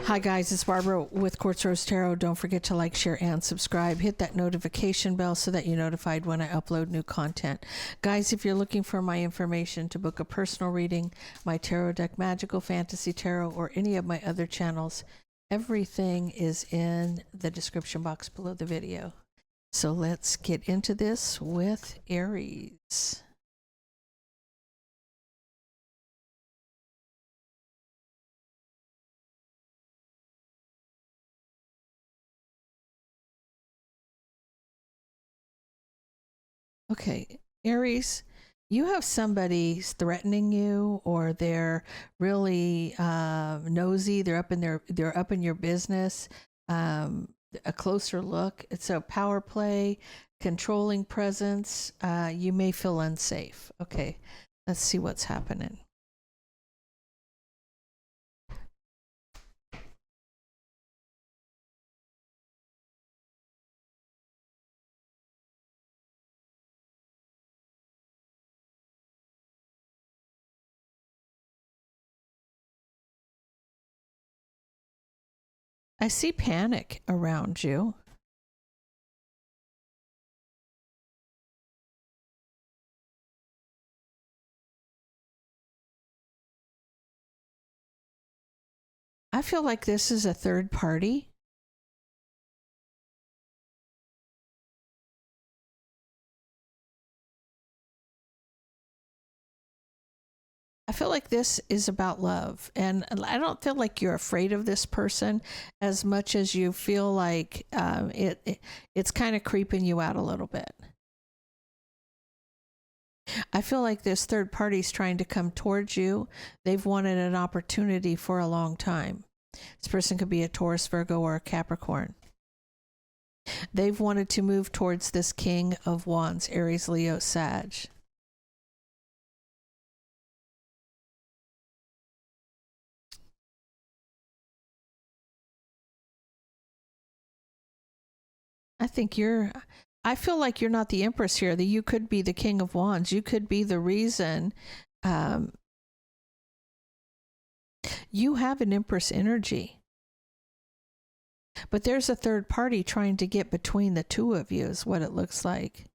Hi guys, it's Barbara with Quartz Rose Tarot. Don't forget to like, share, and subscribe. Hit that notification bell so that you're notified when I upload new content. Guys, if you're looking for my information to book a personal reading, my tarot deck, Magical Fantasy Tarot, or any of my other channels, everything is in the description box below the video. So let's get into this with Aries. Okay, Aries, you have somebody threatening you, or they're really nosy. They're up in your business. A closer look. It's a power play, controlling presence. You may feel unsafe. Okay, let's see what's happening. I see panic around you. I feel like this is a third party. I feel like this is about love, and I don't feel like you're afraid of this person as much as you feel like it's kind of creeping you out a little bit. I feel like this third party's trying to come towards you. They've wanted an opportunity for a long time. This person could be a Taurus, Virgo, or a Capricorn. They've wanted to move towards this King of Wands, Aries, Leo, Sag. I feel like you're not the Empress here, that you could be the King of Wands. You could be the reason. You have an Empress energy. But there's a third party trying to get between the two of you, is what it looks like.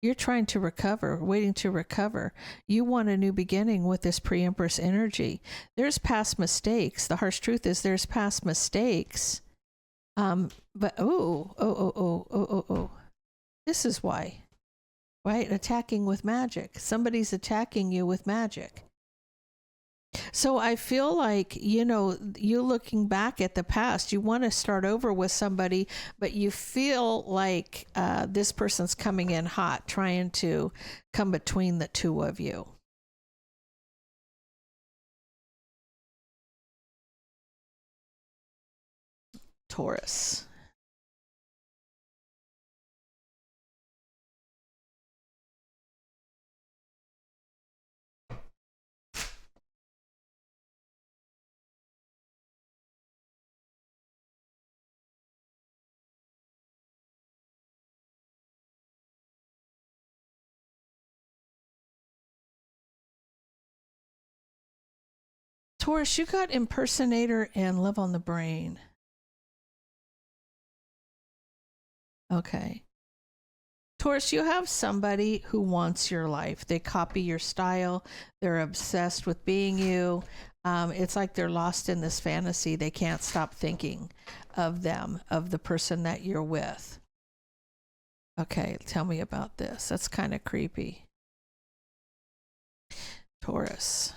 You're trying to recover, waiting to recover. You want a new beginning with this pre-Empress energy. There's past mistakes. The harsh truth is there's past mistakes. But this is why, right? Attacking with magic. Somebody's attacking you with magic. So I feel like, you know, you looking back at the past, you want to start over with somebody, but you feel like this person's coming in hot, trying to come between the two of you. Taurus. Taurus, you got impersonator and love on the brain. Okay. Taurus, you have somebody who wants your life. They copy your style. They're obsessed with being you. It's like they're lost in this fantasy. They can't stop thinking of them, of the person that you're with. Okay, tell me about this. That's kind of creepy. Taurus.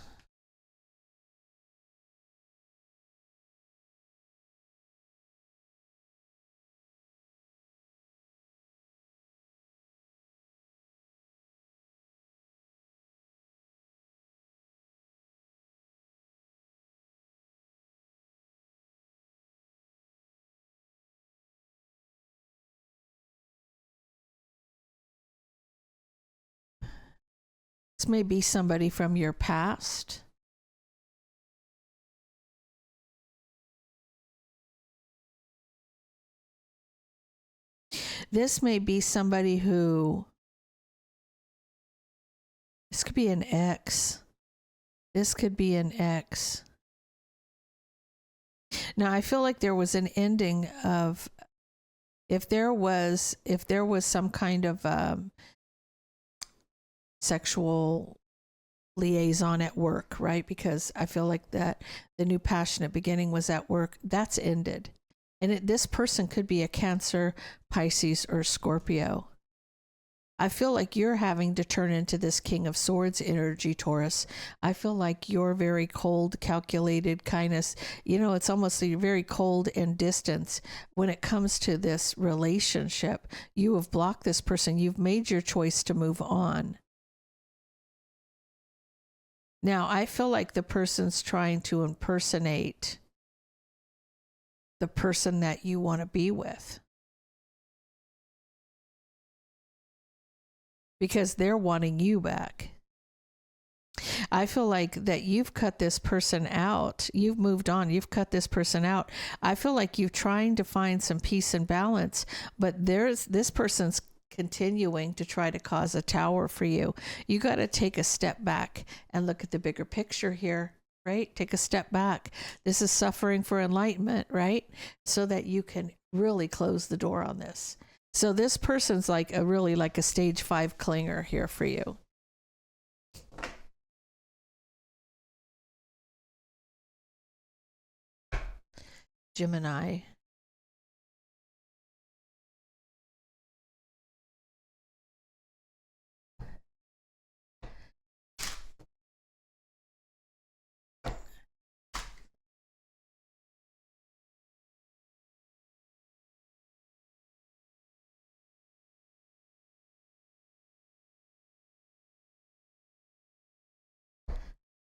This may be somebody from your past. This may be somebody who, this could be an ex. This could be an ex. Now, I feel like there was an ending of, if there was some kind of sexual liaison at work, right? Because I feel like that the new passionate beginning was at work. That's ended. And this person could be a Cancer, Pisces, or Scorpio. I feel like you're having to turn into this King of Swords energy, Taurus. I feel like you're very cold, calculated, kindness. You know, it's almost like you're very cold and distant when it comes to this relationship. You have blocked this person. You've made your choice to move on. Now, I feel like the person's trying to impersonate the person that you want to be with, because they're wanting you back. I feel like that you've cut this person out. You've moved on. You've cut this person out. I feel like you're trying to find some peace and balance, but this person's continuing to try to cause a tower for you. You got to take a step back and look at the bigger picture here, right? Take a step back. This is suffering for enlightenment, right? So that you can really close the door on this. So this person's like a stage 5 clinger here for you. Gemini.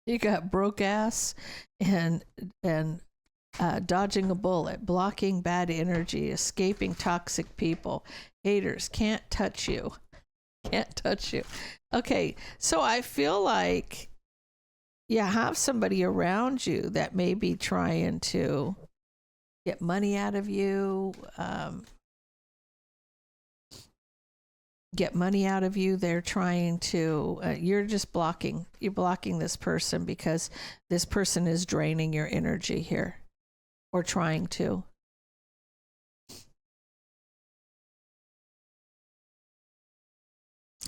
You got broke ass and dodging a bullet, blocking bad energy, escaping toxic people, haters, can't touch you. Can't touch you. Okay, so I feel like you have somebody around you that may be trying to get money out of you, They're trying to, you're blocking this person because this person is draining your energy here, or trying to.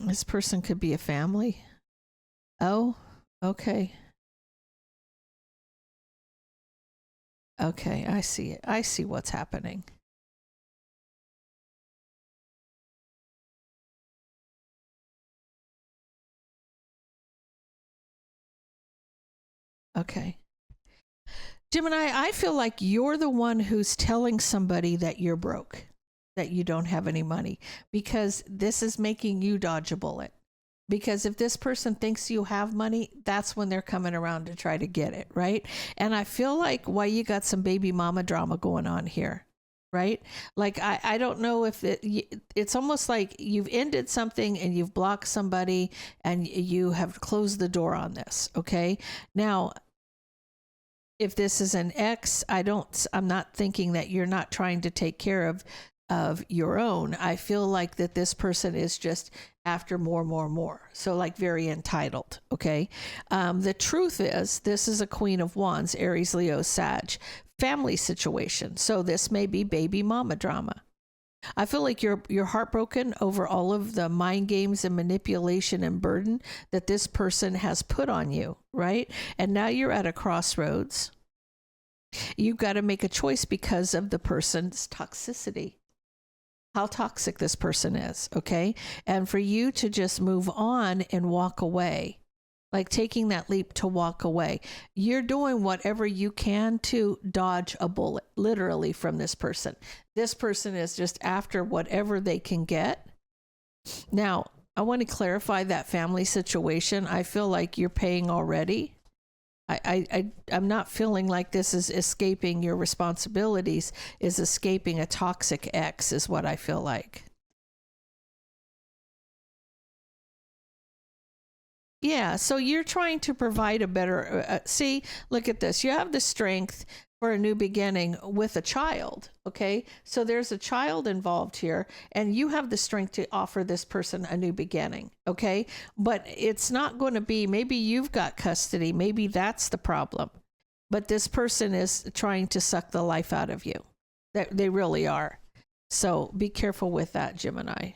This person could be a family. Oh, okay. Okay, I see it. I see what's happening. Okay. Gemini, I feel like you're the one who's telling somebody that you're broke, that you don't have any money, because this is making you dodge a bullet. Because if this person thinks you have money, that's when they're coming around to try to get it, right? And I feel like why you got some baby mama drama going on here, right? Like, I don't know if it's almost like you've ended something and you've blocked somebody and you have closed the door on this, okay? Now, if this is an ex, I'm not thinking that you're not trying to take care of your own. I feel like that this person is just after more. So like very entitled. Okay. The truth is, this is a Queen of Wands, Aries, Leo, Sag, family situation. So this may be baby mama drama. I feel like you're heartbroken over all of the mind games and manipulation and burden that this person has put on you, right? And now you're at a crossroads. You've got to make a choice because of the person's toxicity, how toxic this person is, okay? And for you to just move on and walk away, like taking that leap to walk away. You're doing whatever you can to dodge a bullet, literally, from this person. This person is just after whatever they can get. Now, I want to clarify that family situation. I feel like you're paying already. I'm not feeling like this is escaping your responsibilities, is escaping a toxic ex, is what I feel like. Yeah, so you're trying to provide a better, see, look at this. You have the strength for a new beginning with a child, okay? So there's a child involved here, and you have the strength to offer this person a new beginning, okay? But it's not going to be, maybe you've got custody. Maybe that's the problem. but this person is trying to suck the life out of you. They really are. So be careful with that, Gemini.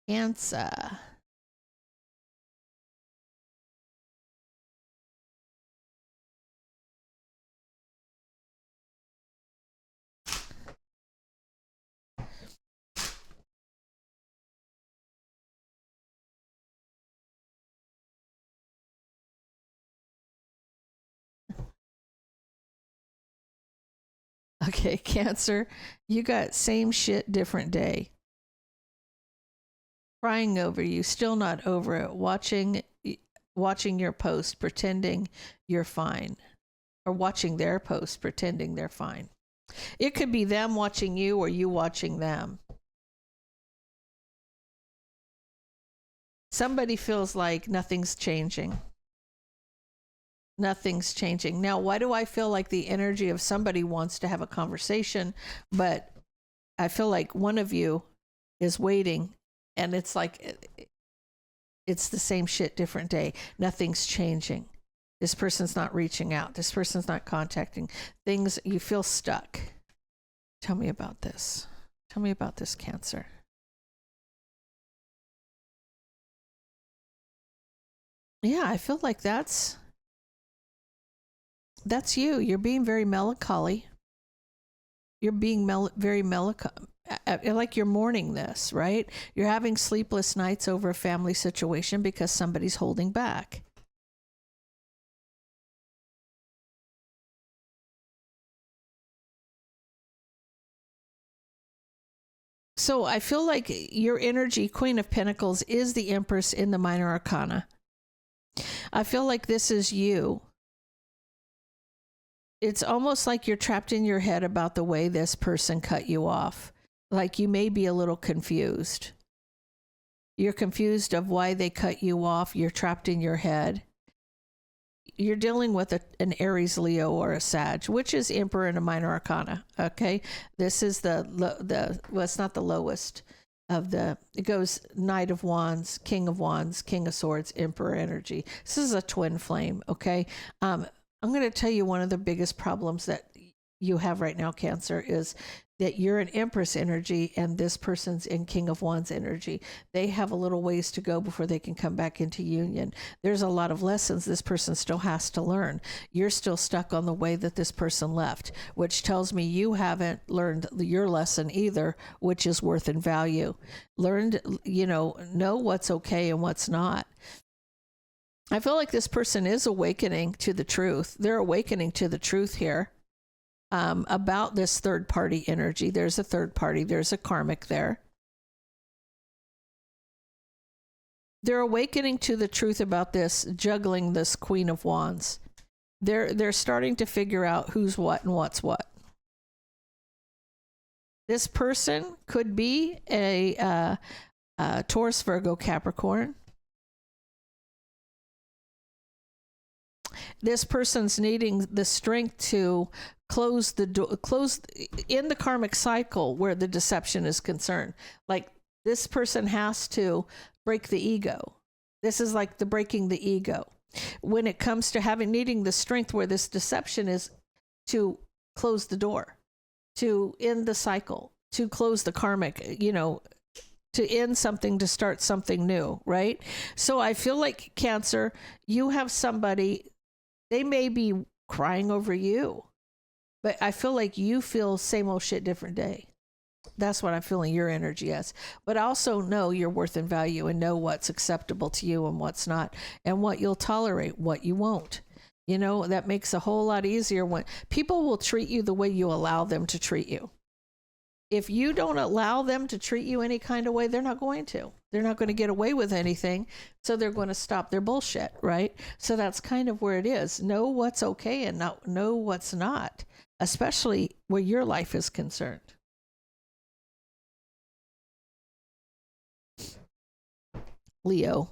Cancer. Okay, Cancer, you got same shit, different day. Crying over you, still not over it. Watching your post, pretending you're fine. Or watching their post, pretending they're fine. It could be them watching you or you watching them. Somebody feels like nothing's changing. Nothing's changing. Now, why do I feel like the energy of somebody wants to have a conversation, but I feel like one of you is waiting, and it's like it's the same shit, different day. Nothing's changing. This person's not reaching out. This person's not contacting. Things, you feel stuck. Tell me about this. Tell me about this, Cancer. Yeah, I feel like that's you. You're being very melancholy. You're being very melancholy. Like you're mourning this, right? You're having sleepless nights over a family situation because somebody's holding back. So I feel like your energy, Queen of Pentacles, is the Empress in the Minor Arcana. I feel like this is you. It's almost like you're trapped in your head about the way this person cut you off. Like you may be a little confused. You're confused of why they cut you off. You're trapped in your head. You're dealing with an Aries, Leo, or a Sag, which is Emperor in a Minor Arcana. Okay, this is well, it's not the lowest of the. It goes Knight of Wands, King of Wands, King of Swords, Emperor energy. This is a twin flame. Okay, I'm going to tell you one of the biggest problems that you have right now, Cancer, is that you're an Empress energy and this person's in King of Wands energy. They have a little ways to go before they can come back into union. There's a lot of lessons this person still has to learn. You're still stuck on the way that this person left, which tells me you haven't learned your lesson either, which is worth and value. Learned, know what's okay and what's not. I feel like this person is awakening to the truth. They're awakening to the truth here. About this third party energy. There's a third party. There's a karmic there. They're awakening to the truth about this, juggling this Queen of Wands. They're starting to figure out who's what and what's what. This person could be a Taurus, Virgo, Capricorn. This person's needing the strength to close the door, close in the karmic cycle where the deception is concerned. Like this person has to break the ego. This is like the breaking the ego. When it comes to needing the strength where this deception is, to close the door, to end the cycle, to close the karmic, to end something, to start something new, right? So I feel like, Cancer, you have somebody, they may be crying over you, but I feel like you feel same old shit, different day. That's what I'm feeling your energy as. But I also know your worth and value and know what's acceptable to you and what's not, and what you'll tolerate, what you won't. That makes a whole lot easier when people will treat you the way you allow them to treat you. If you don't allow them to treat you any kind of way, they're not going to. They're not going to get away with anything. So they're going to stop their bullshit, right? So that's kind of where it is. Know what's okay and not know what's not, especially where your life is concerned. Leo.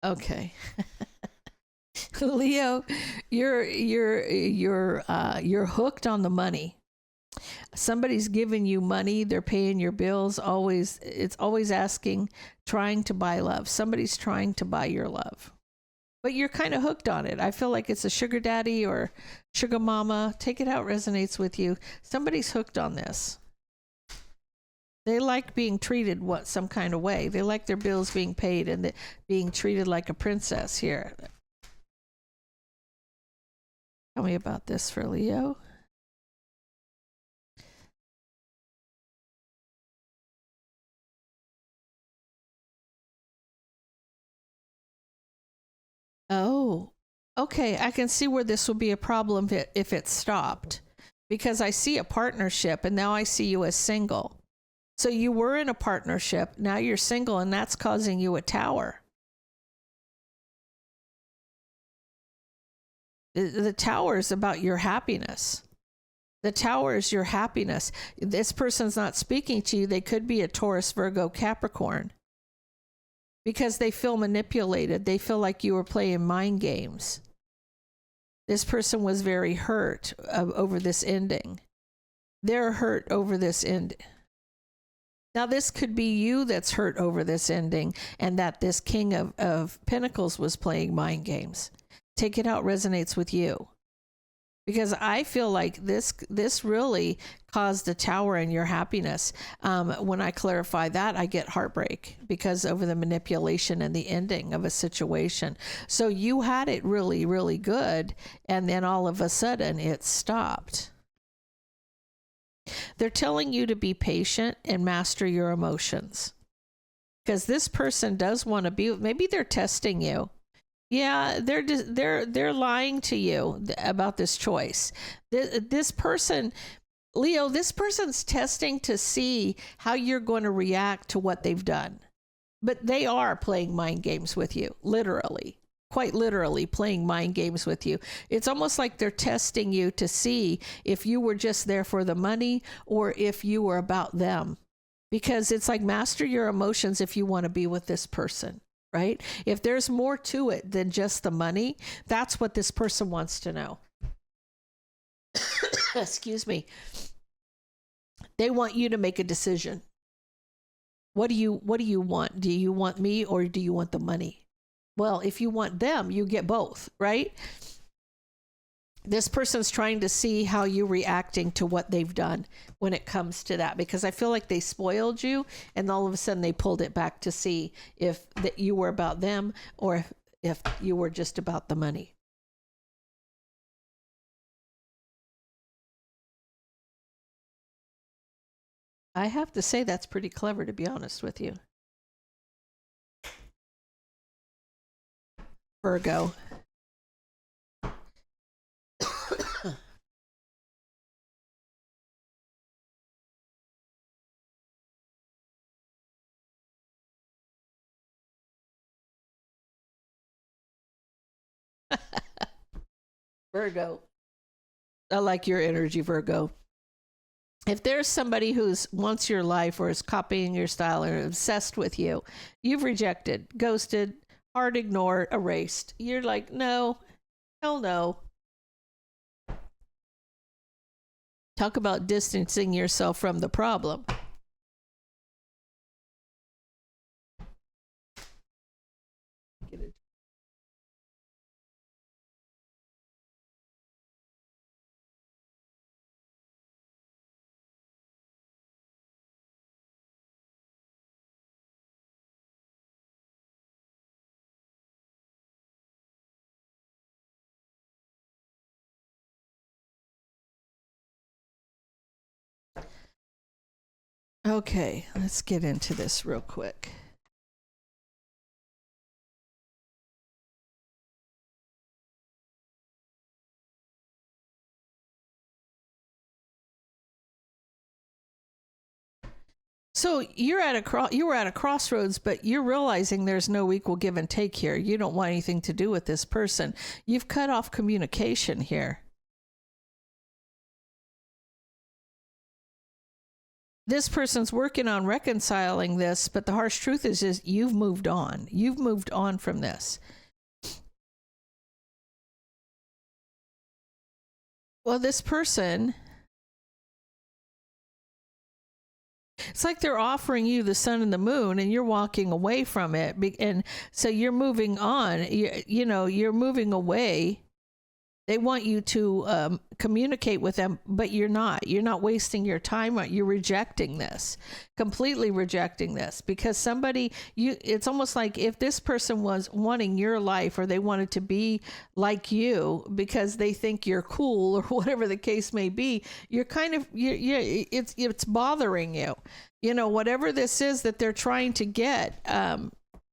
Okay. Leo, you're hooked on the money. Somebody's giving you money, they're paying your bills, always, it's always asking, trying to buy love. Somebody's trying to buy your love. But you're kind of hooked on it. I feel like it's a sugar daddy or sugar mama. Take it how it resonates with you. Somebody's hooked on this. They like being treated some kind of way. They like their bills being paid and being treated like a princess here. Tell me about this for Leo. Oh, okay. I can see where this will be a problem if it stopped, because I see a partnership and now I see you as single. So you were in a partnership, now you're single, and that's causing you a tower. The tower is about your happiness. The tower is your happiness. This person's not speaking to you. They could be a Taurus, Virgo, Capricorn, because they feel manipulated. They feel like you were playing mind games. This person was very hurt over this ending. They're hurt over this ending. Now, this could be you that's hurt over this ending, and that this King of Pentacles was playing mind games. Take it out resonates with you. Because I feel like this really caused a tower in your happiness. When I clarify that, I get heartbreak because over the manipulation and the ending of a situation. So you had it really, really good, and then all of a sudden it stopped. They're telling you to be patient and master your emotions, because this person does want to be. Maybe they're testing you. Yeah, they're lying to you about this choice. This person, Leo, this person's testing to see how you're going to react to what they've done. But they are playing mind games with you, literally. Quite literally playing mind games with you. It's almost like they're testing you to see if you were just there for the money or if you were about them. Because it's like, master your emotions if you want to be with this person, right? If there's more to it than just the money, that's what this person wants to know. Excuse me. They want you to make a decision. What do you want? Do you want me or do you want the money? Well, if you want them, you get both, right? This person's trying to see how you're reacting to what they've done when it comes to that, because I feel like they spoiled you and all of a sudden they pulled it back to see if that you were about them or if you were just about the money. I have to say that's pretty clever, to be honest with you. Virgo. Virgo. I like your energy, Virgo. If there's somebody who's wants your life or is copying your style or obsessed with you, you've rejected, ghosted, hard ignored, erased. You're like, no, hell no. Talk about distancing yourself from the problem. Okay, let's get into this real quick. So you were at a crossroads, but you're realizing there's no equal give and take here. You don't want anything to do with this person. You've cut off communication here. this person's working on reconciling this, but the harsh truth is you've moved on. You've moved on from this. Well, this person, it's like they're offering you the sun and the moon and you're walking away from it. And so you're moving on. You know, you're moving away. They want you to communicate with them, but you're not. You're not wasting your time. You're rejecting this, completely rejecting this, because somebody, it's almost like if this person was wanting your life, or they wanted to be like you because they think you're cool, or whatever the case may be, you're kind of, it's bothering you. You know, whatever this is that they're trying to get,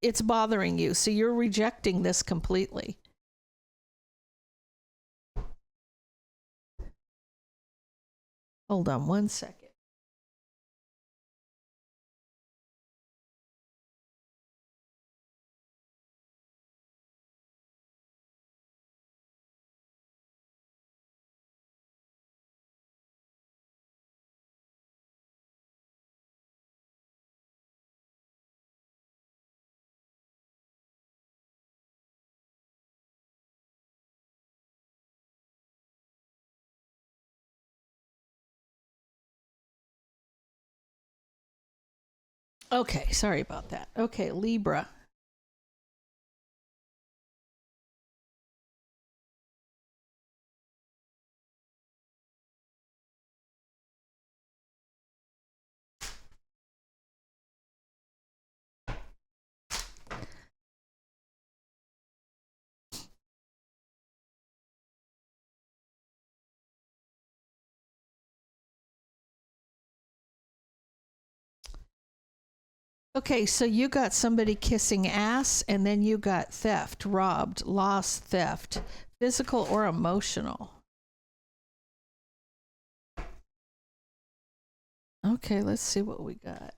it's bothering you. So you're rejecting this completely. Hold on one second. Okay, sorry about that. Okay, Libra. Okay, so you got somebody kissing ass, and then you got theft, robbed, lost, theft, physical or emotional. Okay, let's see what we got.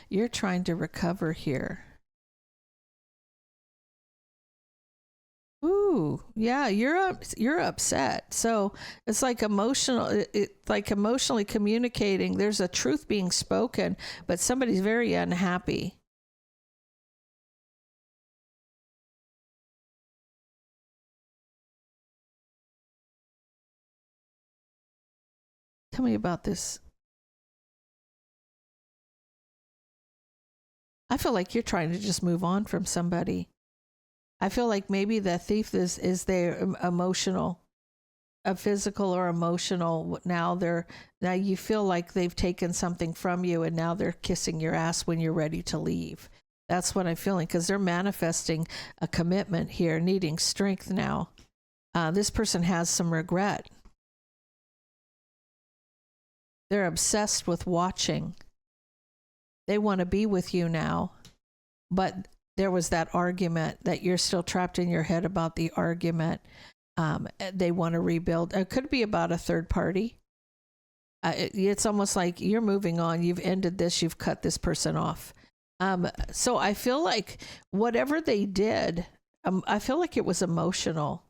You're trying to recover here. Ooh, yeah, you're upset. So it's like emotional, like emotionally communicating. There's a truth being spoken, but somebody's very unhappy. Tell me about this. I feel like you're trying to just move on from somebody. I feel like maybe the thief is their emotional, a physical or emotional. Now you feel like they've taken something from you, and now they're kissing your ass when you're ready to leave. That's what I'm feeling, because they're manifesting a commitment here, needing strength now. This person has some regret. They're obsessed with watching. They want to be with you now, but there was that argument that you're still trapped in your head about the argument. They want to rebuild. It could be about a third party. It's almost like you're moving on. You've ended this. You've cut this person off. So I feel like whatever they did, I feel like it was emotional.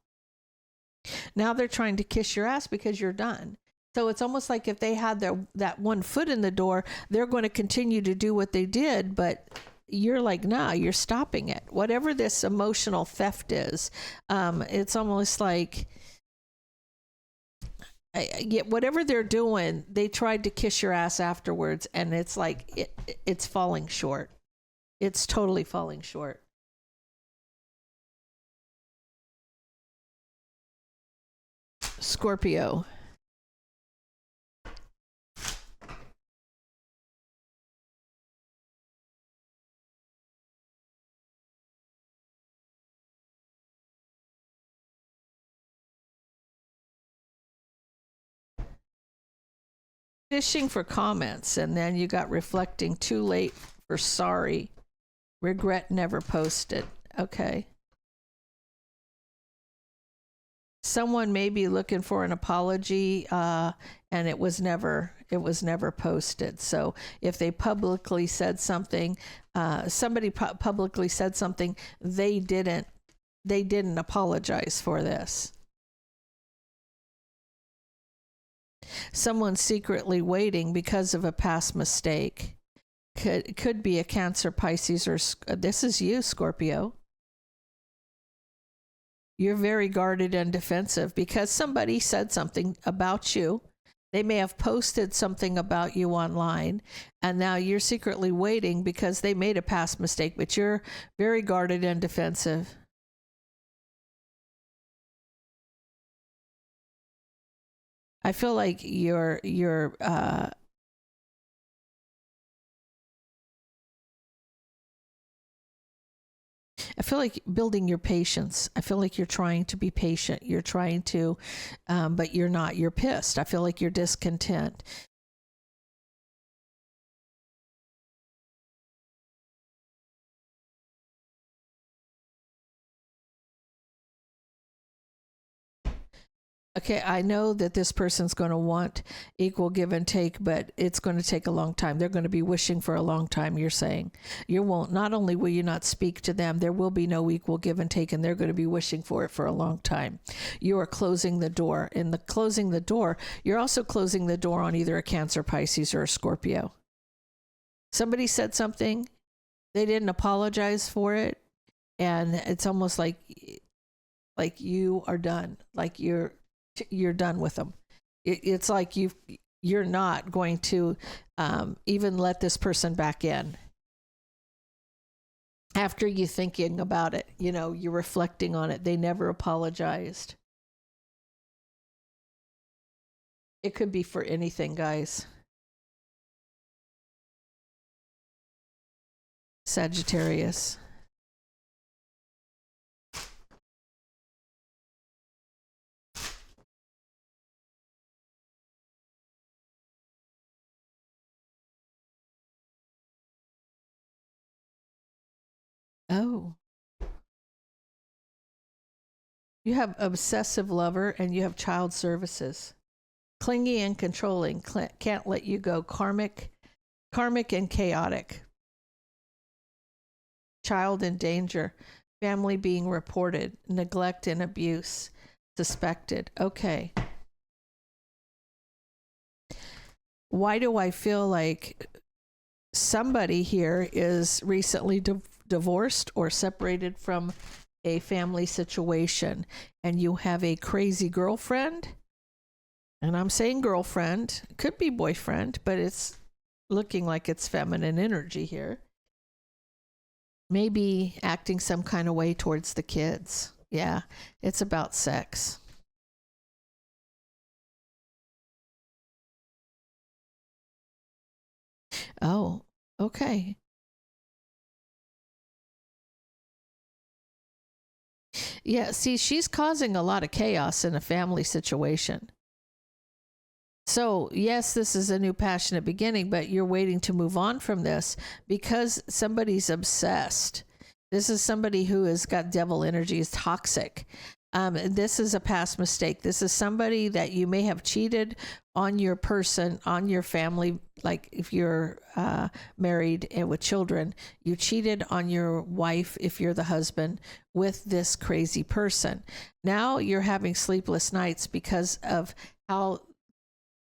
Now they're trying to kiss your ass because you're done. So it's almost like if they had that one foot in the door, they're going to continue to do what they did, but you're like, nah, you're stopping it. Whatever this emotional theft is, it's almost like, whatever they're doing, they tried to kiss your ass afterwards, and it's like it's falling short. It's totally falling short. Scorpio. Fishing for comments, and then you got reflecting, too late for sorry, regret never posted. Okay. Someone may be looking for an apology, and it was never posted. So if they publicly said something, somebody publicly said something, they didn't apologize for this. someone's secretly waiting because of a past mistake. Could be a Cancer, Pisces, or this is you, Scorpio. You're very guarded and defensive because somebody said something about you. They may have posted something about you online, and now you're secretly waiting because they made a past mistake, but you're very guarded and defensive. I feel like I feel like building your patience. I feel like you're trying to be patient. You're trying to, but you're not. You're pissed. I feel like you're discontent. Okay, I know that this person's going to want equal give and take, but it's going to take a long time. They're going to be wishing for a long time, you're saying. You won't, not only will you not speak to them, there will be no equal give and take, and they're going to be wishing for it for a long time. You are closing the door. In the closing the door, you're also closing the door on either a Cancer, Pisces, or a Scorpio. Somebody said something, they didn't apologize for it, and it's almost like you are done. Like you're done with them. It's like you're not going to even let this person back in. After you thinking about it, you're reflecting on it. They never apologized. It could be for anything, guys. Sagittarius. Oh. You have obsessive lover and you have child services. Clingy and controlling, can't let you go. Karmic and chaotic. Child in danger. Family being reported. Neglect and abuse suspected. Okay. Why do I feel like somebody here is recently divorced or separated from a family situation, and you have a crazy girlfriend? And I'm saying girlfriend, could be boyfriend, but it's looking like it's feminine energy here. Maybe acting some kind of way towards the kids. Yeah, it's about sex. Oh, okay. Yeah, see, she's causing a lot of chaos in a family situation. So, yes, this is a new passionate beginning, but you're waiting to move on from this because somebody's obsessed. This is somebody who has got devil energy, is toxic. This is a past mistake. This is somebody that you may have cheated on your person, on your family. Like if you're married and with children, you cheated on your wife if you're the husband with this crazy person. Now you're having sleepless nights because of how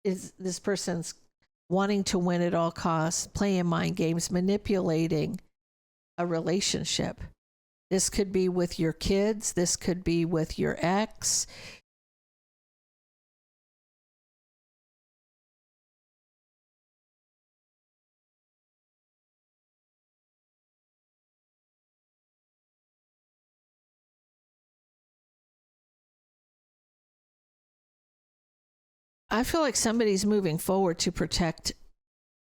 is this person's wanting to win at all costs, playing mind games, manipulating a relationship. This could be with your kids. This could be with your ex. I feel like somebody's moving forward to protect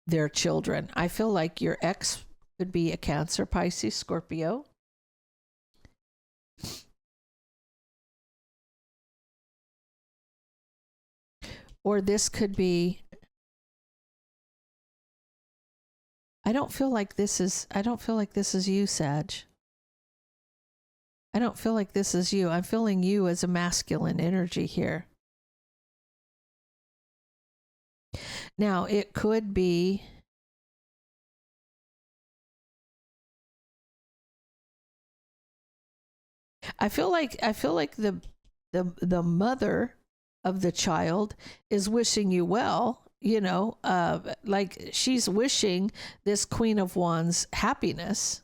their children. I feel like your ex could be a Cancer, Pisces, Scorpio. Or this could be, I don't feel like this is you, Sag. I don't feel like this is you. I'm feeling you as a masculine energy here. Now, it could be I feel like the mother of the child is wishing you well, you know, like she's wishing this Queen of Wands happiness.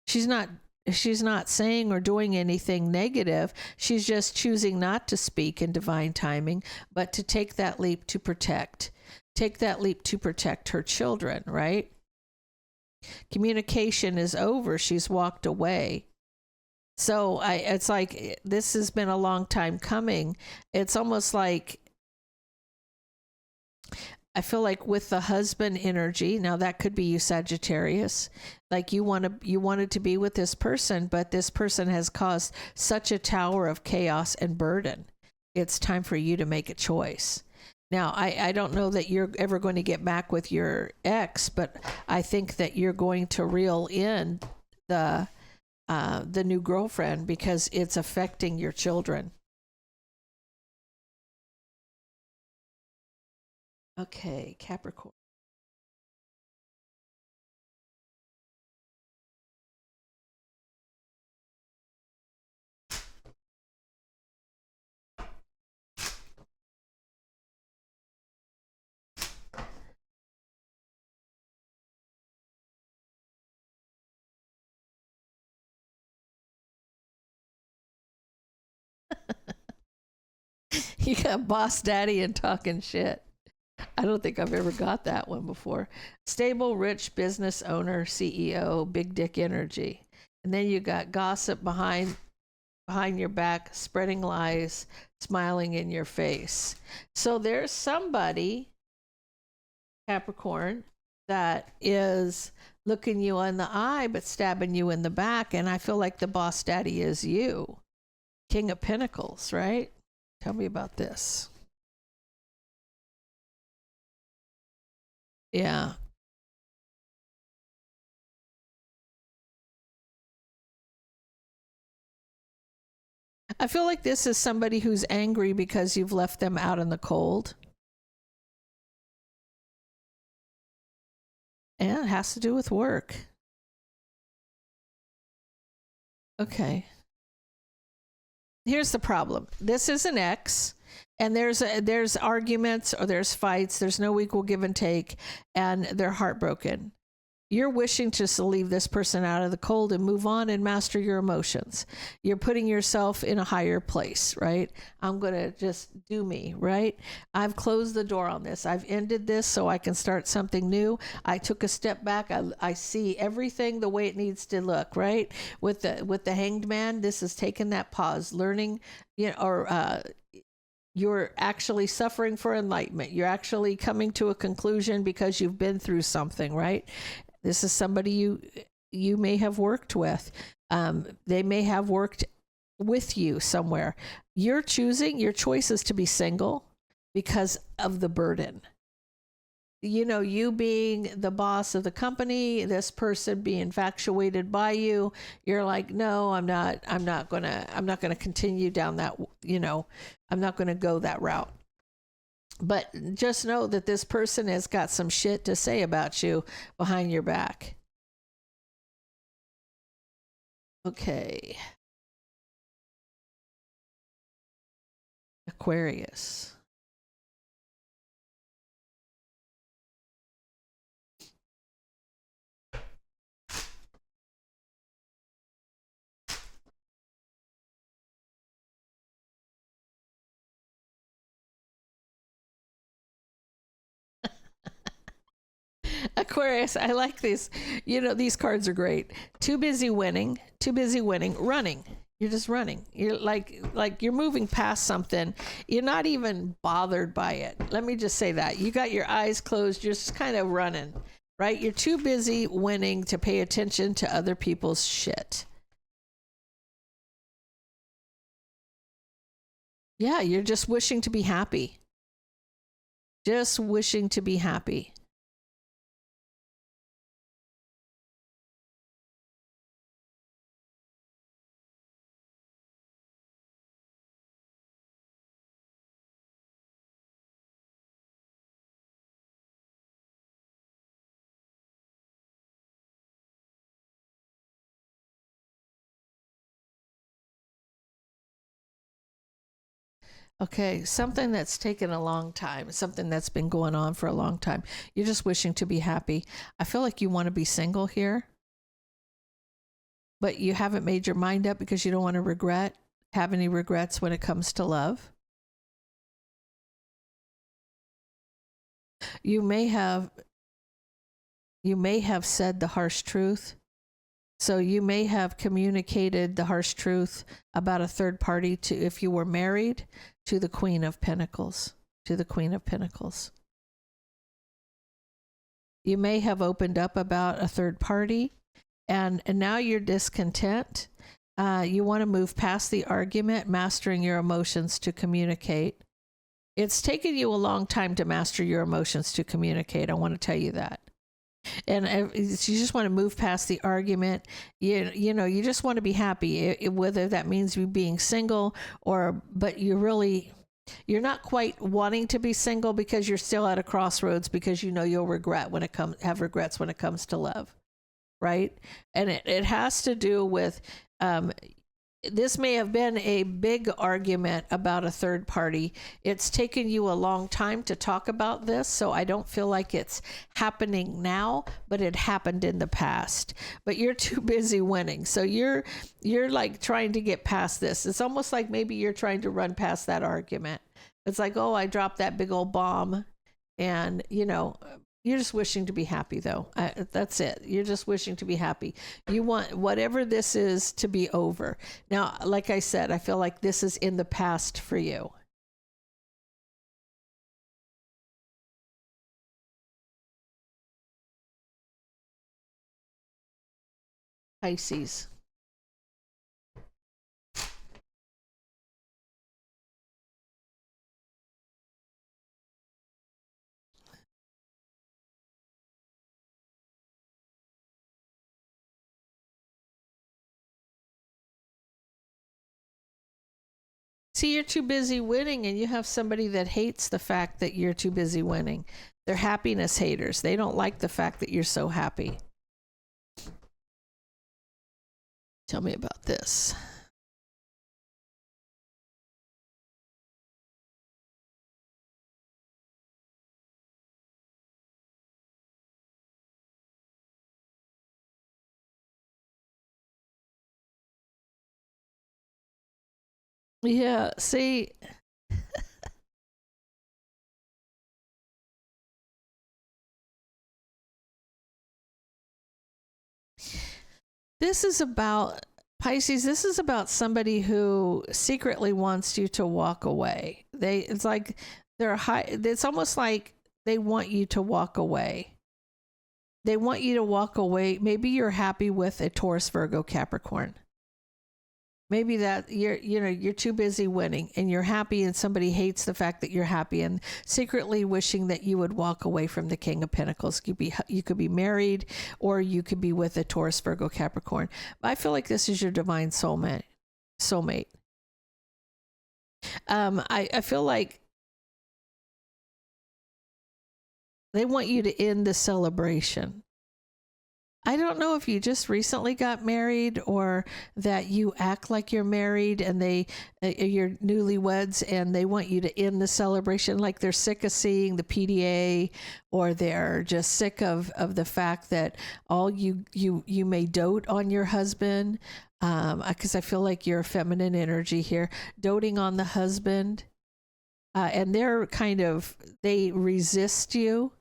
She's not saying or doing anything negative. She's just choosing not to speak in divine timing, but to take that leap to protect. Take that leap to protect her children, right? Communication is over. She's walked away. So it's like this has been a long time coming. It's almost like I feel like with the husband energy, now that could be you, Sagittarius, like you wanted to be with this person, but this person has caused such a tower of chaos and burden. It's time for you to make a choice. Now, I don't know that you're ever going to get back with your ex, but I think that you're going to reel in the new girlfriend because it's affecting your children. Okay, Capricorn. You got boss daddy and talking shit. I don't think I've ever got that one before. Stable, rich business owner, CEO, big dick energy. And then you got gossip behind your back, spreading lies, smiling in your face. So there's somebody, Capricorn, that is looking you in the eye but stabbing you in the back. And I feel like the boss daddy is you. King of Pentacles, right? Tell me about this. Yeah. I feel like this is somebody who's angry because you've left them out in the cold. And it has to do with work. Okay. Here's the problem. This is an ex, and there's arguments or there's fights. There's no equal give and take, and they're heartbroken. You're wishing just to leave this person out of the cold and move on and master your emotions. You're putting yourself in a higher place, right? I'm going to just do me, right? I've closed the door on this. I've ended this so I can start something new. I took a step back. I see everything the way it needs to look, right? With the Hanged Man, this has taken that pause, learning, you know, or you're actually suffering for enlightenment. You're actually coming to a conclusion because you've been through something, right? This is somebody you may have worked with. They may have worked with you somewhere. Your choice is to be single because of the burden. You know, you being the boss of the company, this person being infatuated by you, you're like, no, I'm not gonna continue down that, you know, I'm not gonna go that route. But just know that this person has got some shit to say about you behind your back. Okay. Aquarius. Aquarius, I like these. You know, these cards are great. Too busy winning, running. You're just running. You're like you're moving past something. You're not even bothered by it. Let me just say that. You got your eyes closed. You're just kind of running, right? You're too busy winning to pay attention to other people's shit. Yeah, you're just wishing to be happy. Just wishing to be happy. Okay, something that's taken a long time, something that's been going on for a long time. You're just wishing to be happy. I feel like you want to be single here, but you haven't made your mind up because you don't want to have any regrets when it comes to love. You may have said the harsh truth. So you may have communicated the harsh truth about a third party to, if you were married, to the Queen of Pentacles, to the Queen of Pentacles. You may have opened up about a third party, and now you're discontent. You want to move past the argument, mastering your emotions to communicate. It's taken you a long time to master your emotions to communicate. I want to tell you that. And you just want to move past the argument. You know, you just want to be happy, whether that means you being single but you're not quite wanting to be single because you're still at a crossroads, because you know you'll have regrets when it comes to love, right? And it has to do with, this may have been a big argument about a third party. It's taken you a long time to talk about this, so I don't feel like it's happening now, but it happened in the past. But you're too busy winning, so you're like trying to get past this. It's almost like maybe you're trying to run past that argument. It's like, oh, I dropped that big old bomb, and you know, you're just wishing to be happy, though. That's it. You're just wishing to be happy. You want whatever this is to be over. Now, like I said, I feel like this is in the past for you. Pisces. See, you're too busy winning, and you have somebody that hates the fact that you're too busy winning. They're happiness haters. They don't like the fact that you're so happy. Tell me about this. Yeah, see, this is about Pisces. This is about somebody who secretly wants you to walk away. It's like they're high. It's almost like they want you to walk away. They want you to walk away. Maybe you're happy with a Taurus, Virgo, Capricorn. Maybe that you're too busy winning and you're happy, and somebody hates the fact that you're happy and secretly wishing that you would walk away from the King of Pentacles. You could be married, or you could be with a Taurus, Virgo, Capricorn. I feel like this is your divine soulmate. I feel like they want you to end the celebration. I don't know if you just recently got married, or that you act like you're married and you're newlyweds, and they want you to end the celebration, like they're sick of seeing the PDA, or they're just sick of the fact that you may dote on your husband, because I feel like you're a feminine energy here, doting on the husband, and they resist you.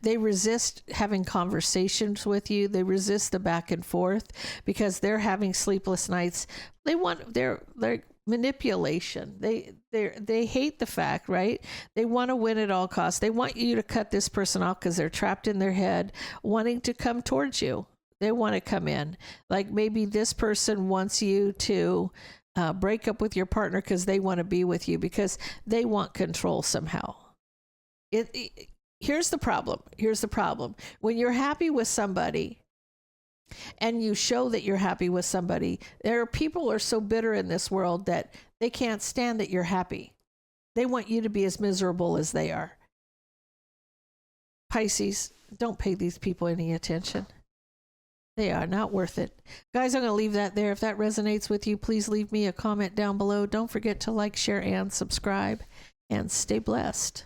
They resist having conversations with you. They resist the back and forth because they're having sleepless nights. They want their manipulation. They hate the fact, right? They want to win at all costs. They want you to cut this person off because they're trapped in their head, wanting to come towards you. They want to come in. Like maybe this person wants you to break up with your partner because they want to be with you, because they want control somehow. Here's the problem. When you're happy with somebody and you show that you're happy with somebody, people are so bitter in this world that they can't stand that you're happy. They want you to be as miserable as they are. Pisces, don't pay these people any attention. They are not worth it. Guys, I'm going to leave that there. If that resonates with you, please leave me a comment down below. Don't forget to like, share, and subscribe. And stay blessed.